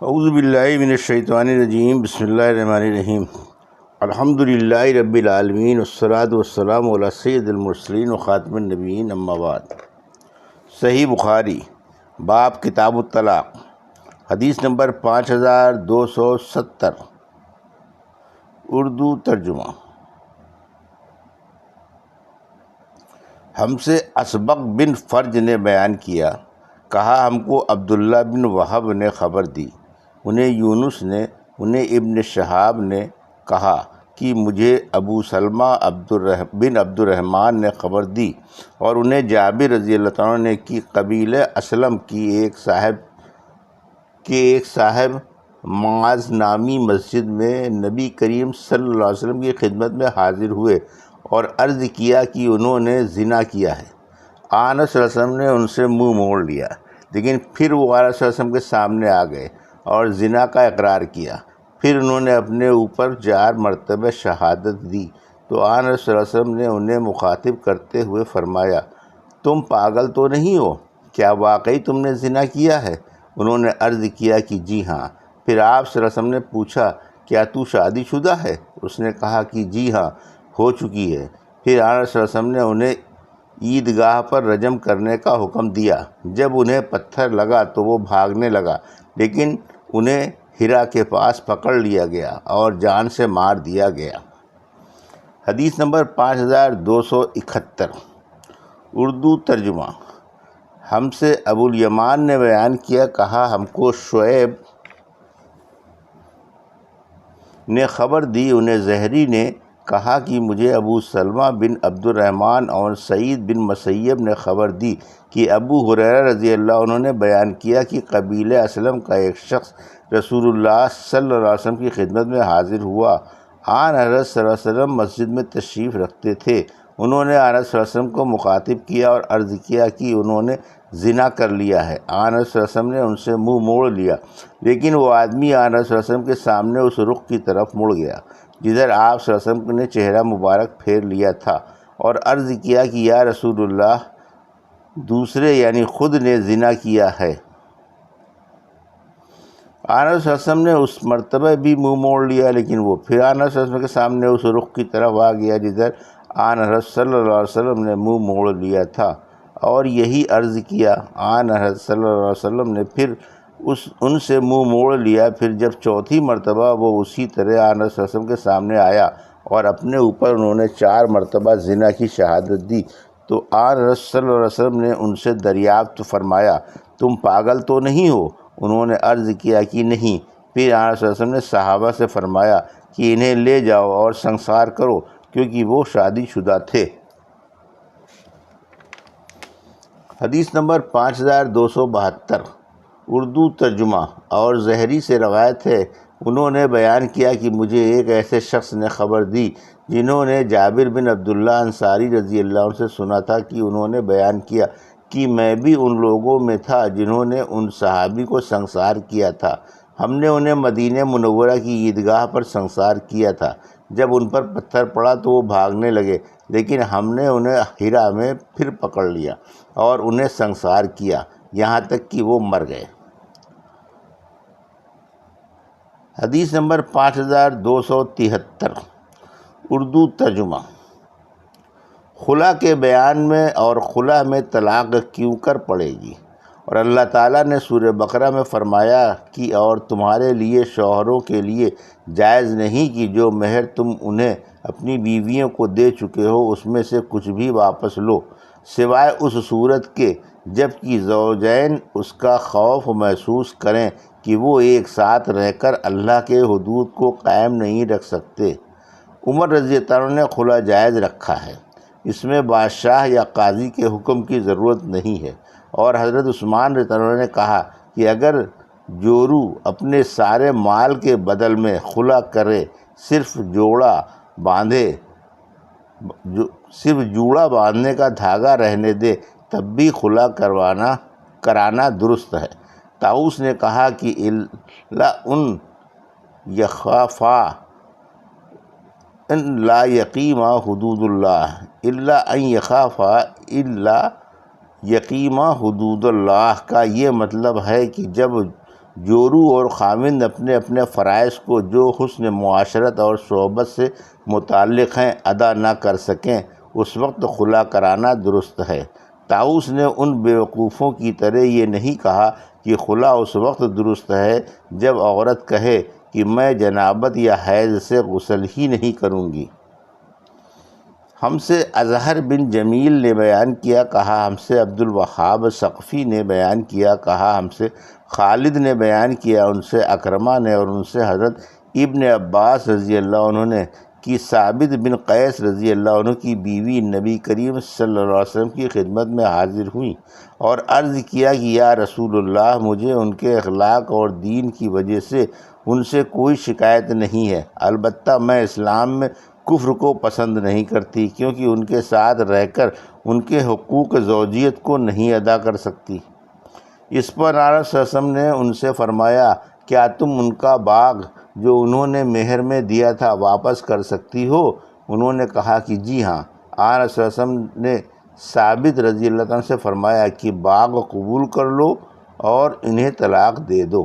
اعوذ باللہ من الشیطان الرجیم، بسم اللہ الرحمن الرحیم۔ الحمد للہ رب العالمین، والصلاۃ والسلام علی سید المرسلین وخاتم النبیین، اما بعد۔ صحیح بخاری، باب کتاب الطلاق، حدیث نمبر 5270، اردو ترجمہ۔ ہم سے اسبق بن فرج نے بیان کیا، کہا ہم کو عبداللہ بن وہب نے خبر دی، انہیں یونس نے، انہیں ابن شہاب نے کہا کہ مجھے ابو سلمہ بن عبد الرحمن نے خبر دی، اور انہیں جابر رضی اللہ عنہ نے کہ قبیلہ اسلم کی ایک صاحب معاذ نامی مسجد میں نبی کریم صلی اللہ علیہ وسلم کی خدمت میں حاضر ہوئے اور عرض کیا کہ انہوں نے زنا کیا ہے۔ آنس صلی اللہ علیہ وسلم نے ان سے منہ موڑ لیا، لیکن پھر وہ آنس صلی اللہ علیہ وسلم کے سامنے آ گئے اور زنا کا اقرار کیا۔ پھر انہوں نے اپنے اوپر 4 مرتبہ شہادت دی تو آنس صلی اللہ علیہ وسلم نے انہیں مخاطب کرتے ہوئے فرمایا، تم پاگل تو نہیں ہو؟ کیا واقعی تم نے زنا کیا ہے؟ انہوں نے عرض کیا کہ جی ہاں۔ پھر آپ صلی اللہ علیہ وسلم نے پوچھا، کیا تو شادی شدہ ہے؟ اس نے کہا کہ جی ہاں، ہو چکی ہے۔ پھر آنس صلی اللہ علیہ وسلم نے انہیں عیدگاہ پر رجم کرنے کا حکم دیا۔ جب انہیں پتھر لگا تو وہ بھاگنے لگا، لیکن انہیں ہرا کے پاس پکڑ لیا گیا اور جان سے مار دیا گیا۔ حدیث نمبر 5271، اردو ترجمہ۔ ہم سے ابو الیمان نے بیان کیا، کہا ہم کو شعیب نے خبر دی، انہیں زہری نے کہا کہ مجھے ابو سلمہ بن عبد الرحمن اور سعید بن مسیب نے خبر دی کہ ابو ہریرہ رضی اللہ عنہ نے بیان کیا کہ قبیلہ اسلم کا ایک شخص رسول اللہ صلی اللہ علیہ وسلم کی خدمت میں حاضر ہوا۔ آن حضرت صلی اللہ علیہ وسلم مسجد میں تشریف رکھتے تھے۔ انہوں نے آنس صلی اللہ علیہ وسلم کو مخاطب کیا اور عرض کیا کہ انہوں نے زنا کر لیا ہے۔ آنس صلی اللہ علیہ وسلم نے ان سے منہ موڑ لیا، لیکن وہ آدمی آنس صلی اللہ علیہ وسلم کے سامنے اس رخ کی طرف مڑ گیا جدھر آپ صلی اللہ علیہ وسلم نے چہرہ مبارک پھیر لیا تھا، اور عرض کیا کہ یا رسول اللہ، دوسرے یعنی خود نے زنا کیا ہے۔ آنس صلی اللہ علیہ وسلم نے اس مرتبہ بھی منہ موڑ لیا، لیکن وہ پھر آنس صلی اللہ علیہ وسلم کے سامنے اس رخ کی طرف آ گیا جدھر آن حضرت صلی اللہ علیہ وسلم نے منہ موڑ لیا تھا، اور یہی عرض کیا۔ آن حضرت صلی اللہ علیہ وسلم نے پھر ان سے منہ موڑ لیا۔ پھر جب چوتھی مرتبہ وہ اسی طرح آن حضرت صلی اللہ علیہ وسلم کے سامنے آیا اور اپنے اوپر انہوں نے 4 مرتبہ زنا کی شہادت دی تو آن حضرت صلی اللہ علیہ وسلم نے ان سے دریافت فرمایا، تم پاگل تو نہیں ہو؟ انہوں نے عرض کیا کہ نہیں۔ پھر آن صلی اللہ علیہ وسلم نے صحابہ سے فرمایا کہ انہیں لے جاؤ اور سنسار کرو، کیونکہ وہ شادی شدہ تھے۔ حدیث نمبر 5272، اردو ترجمہ۔ اور زہری سے روایت ہے، انہوں نے بیان کیا کہ مجھے ایک ایسے شخص نے خبر دی جنہوں نے جابر بن عبداللہ انصاری رضی اللہ عنہ سے سنا تھا کہ انہوں نے بیان کیا کہ میں بھی ان لوگوں میں تھا جنہوں نے ان صحابی کو سنسار کیا تھا۔ ہم نے انہیں مدینہ منورہ کی عیدگاہ پر سنسار کیا تھا۔ جب ان پر پتھر پڑا تو وہ بھاگنے لگے، لیکن ہم نے انہیں ہرا میں پھر پکڑ لیا اور انہیں سنسار کیا یہاں تک کہ وہ مر گئے۔ حدیث نمبر 5273، اردو ترجمہ۔ خلا کے بیان میں اور خلا میں طلاق کیوں کر پڑے گی؟ اور اللہ تعالیٰ نے سورہ بقرہ میں فرمایا کہ اور تمہارے لیے شوہروں کے لیے جائز نہیں کہ جو مہر تم انہیں اپنی بیویوں کو دے چکے ہو اس میں سے کچھ بھی واپس لو، سوائے اس صورت کے جب کہ زوجین اس کا خوف محسوس کریں کہ وہ ایک ساتھ رہ کر اللہ کے حدود کو قائم نہیں رکھ سکتے۔ عمر رضی اللہ عنہ نے خلا جائز رکھا ہے، اس میں بادشاہ یا قاضی کے حکم کی ضرورت نہیں ہے، اور حضرت عثمان رضی اللہ عنہ نے کہا کہ اگر جورو اپنے سارے مال کے بدل میں خلا کرے، صرف جوڑا باندھنے کا دھاگا رہنے دے، تب بھی خلا کرانا درست ہے۔ طاؤس نے کہا کہ الا ان لا یقیما حدود اللہ، الا ان یخافا الا یقیما حدود اللہ کا یہ مطلب ہے کہ جب جورو اور خاوند اپنے اپنے فرائض کو جو حسن معاشرت اور صحبت سے متعلق ہیں ادا نہ کر سکیں، اس وقت خلا کرانا درست ہے۔ طاؤس نے ان بیوقوفوں کی طرح یہ نہیں کہا کہ خلا اس وقت درست ہے جب عورت کہے کہ میں جنابت یا حیض سے غسل ہی نہیں کروں گی۔ ہم سے اظہر بن جمیل نے بیان کیا، کہا ہم سے عبد الوہاب ثقفی نے بیان کیا، کہا ہم سے خالد نے بیان کیا، ان سے اکرمہ نے اور ان سے حضرت ابن عباس رضی اللہ عنہ نے کہ ثابت بن قیس رضی اللہ عنہ کی بیوی نبی کریم صلی اللہ علیہ وسلم کی خدمت میں حاضر ہوئیں اور عرض کیا کہ یا رسول اللہ، مجھے ان کے اخلاق اور دین کی وجہ سے ان سے کوئی شکایت نہیں ہے، البتہ میں اسلام میں کفر کو پسند نہیں کرتی، کیونکہ ان کے ساتھ رہ کر ان کے حقوق زوجیت کو نہیں ادا کر سکتی۔ اس پر آپ صلی اللہ علیہ وسلم نے ان سے فرمایا، کیا تم ان کا باغ جو انہوں نے مہر میں دیا تھا واپس کر سکتی ہو؟ انہوں نے کہا کہ جی ہاں۔ آپ صلی اللہ علیہ وسلم نے ثابت رضی اللہ عنہ سے فرمایا کہ باغ قبول کر لو اور انہیں طلاق دے دو۔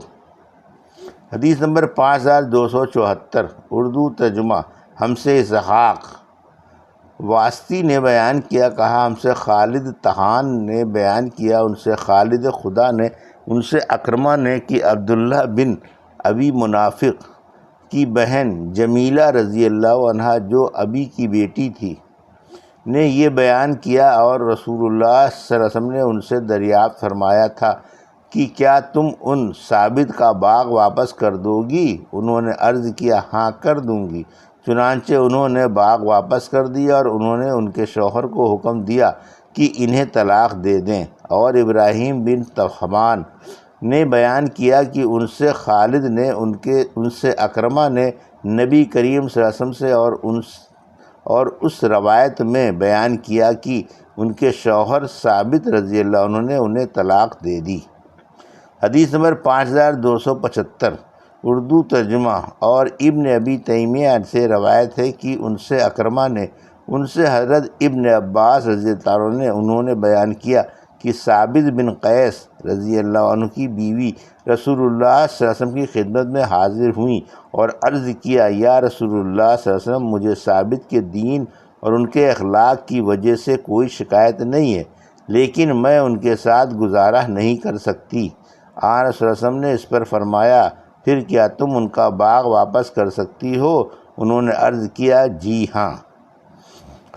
حدیث نمبر 5274، اردو ترجمہ۔ ہم سے اسحاق واسطی نے بیان کیا، کہا ہم سے خالد طحان نے بیان کیا، ان سے خالد خدا نے، ان سے اکرمہ نے کہ عبداللہ بن ابی منافق کی بہن جمیلہ رضی اللہ عنہا جو ابی کی بیٹی تھی نے یہ بیان کیا، اور رسول اللہ صلی اللہ علیہ وسلم نے ان سے دریافت فرمایا تھا کہ کیا تم ان ثابت کا باغ واپس کر دو گی؟ انہوں نے عرض کیا، ہاں کر دوں گی۔ چنانچہ انہوں نے باغ واپس کر دیا اور انہوں نے ان کے شوہر کو حکم دیا کہ انہیں طلاق دے دیں۔ اور ابراہیم بن طہمان نے بیان کیا کہ ان سے خالد نے، ان سے اکرمہ نے نبی کریم صلی اللہ علیہ وسلم سے اور اس روایت میں بیان کیا کہ ان کے شوہر ثابت رضی اللہ عنہ نے انہیں طلاق دے دی۔ حدیث نمبر 5275، اردو ترجمہ۔ اور ابن ابی تیمیہ سے روایت ہے کہ ان سے اکرمہ نے، ان سے حضرت ابن عباس رضی اللہ عنہ نے، انہوں نے بیان کیا کہ ثابت بن قیس رضی اللہ عنہ کی بیوی رسول اللہ صلی اللہ علیہ وسلم کی خدمت میں حاضر ہوئیں اور عرض کیا، یا رسول اللہ صلی اللہ علیہ وسلم، مجھے ثابت کے دین اور ان کے اخلاق کی وجہ سے کوئی شکایت نہیں ہے، لیکن میں ان کے ساتھ گزارا نہیں کر سکتی۔ آپ صلی اللہ علیہ وسلم نے اس پر فرمایا، پھر کیا تم ان کا باغ واپس کر سکتی ہو؟ انہوں نے عرض کیا، جی ہاں۔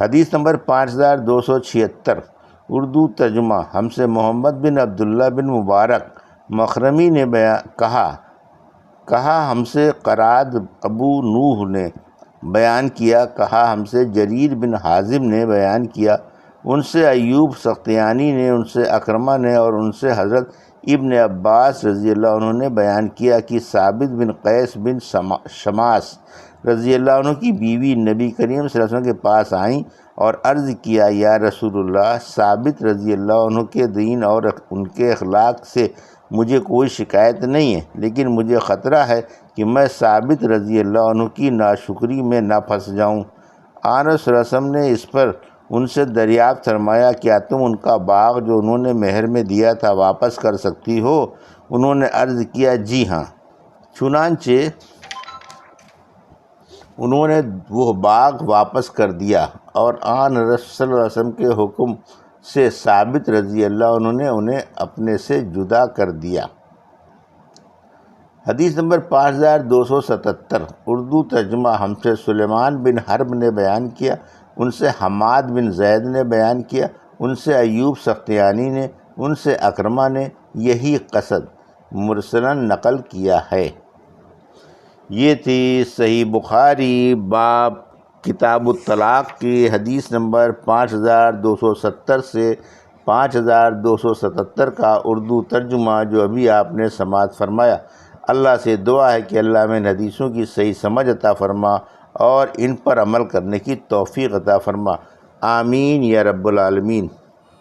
حدیث نمبر 5276، اردو ترجمہ۔ ہم سے محمد بن عبداللہ بن مبارک مخرمی نے کہا ہم سے قراد ابو نوح نے بیان کیا، کہا ہم سے جریر بن حازم نے بیان کیا، ان سے ایوب سختیانی نے، ان سے اکرمہ نے اور ان سے حضرت ابن عباس رضی اللہ عنہ نے بیان کیا کہ ثابت بن قیس بن شماس رضی اللہ عنہ کی بیوی نبی کریم صلی اللہ علیہ وسلم کے پاس آئیں اور عرض کیا، یا رسول اللہ، ثابت رضی اللہ عنہ کے دین اور ان کے اخلاق سے مجھے کوئی شکایت نہیں ہے، لیکن مجھے خطرہ ہے کہ میں ثابت رضی اللہ عنہ کی ناشکری میں نہ پھنس جاؤں۔ آن صلی اللہ علیہ وسلم نے اس پر ان سے دریافت فرمایا، کیا تم ان کا باغ جو انہوں نے مہر میں دیا تھا واپس کر سکتی ہو؟ انہوں نے عرض کیا، جی ہاں۔ چنانچہ انہوں نے وہ باغ واپس کر دیا اور آن صلی اللہ علیہ وسلم کے حکم سے ثابت رضی اللہ عنہ نے انہیں اپنے سے جدا کر دیا۔ حدیث نمبر 5277، اردو ترجمہ۔ ہم سے سلیمان بن حرب نے بیان کیا، ان سے حماد بن زید نے بیان کیا، ان سے ایوب سختیانی نے، ان سے اکرمہ نے یہی قصد مرسلاً نقل کیا ہے۔ یہ تھی صحیح بخاری باب کتاب الطلاق کی حدیث نمبر 5270 سے 5277 کا اردو ترجمہ جو ابھی آپ نے سماعت فرمایا۔ اللہ سے دعا ہے کہ اللہ میں ان حدیثوں کی صحیح سمجھ عطا فرما اور ان پر عمل کرنے کی توفیق عطا فرما، آمین یا رب العالمین۔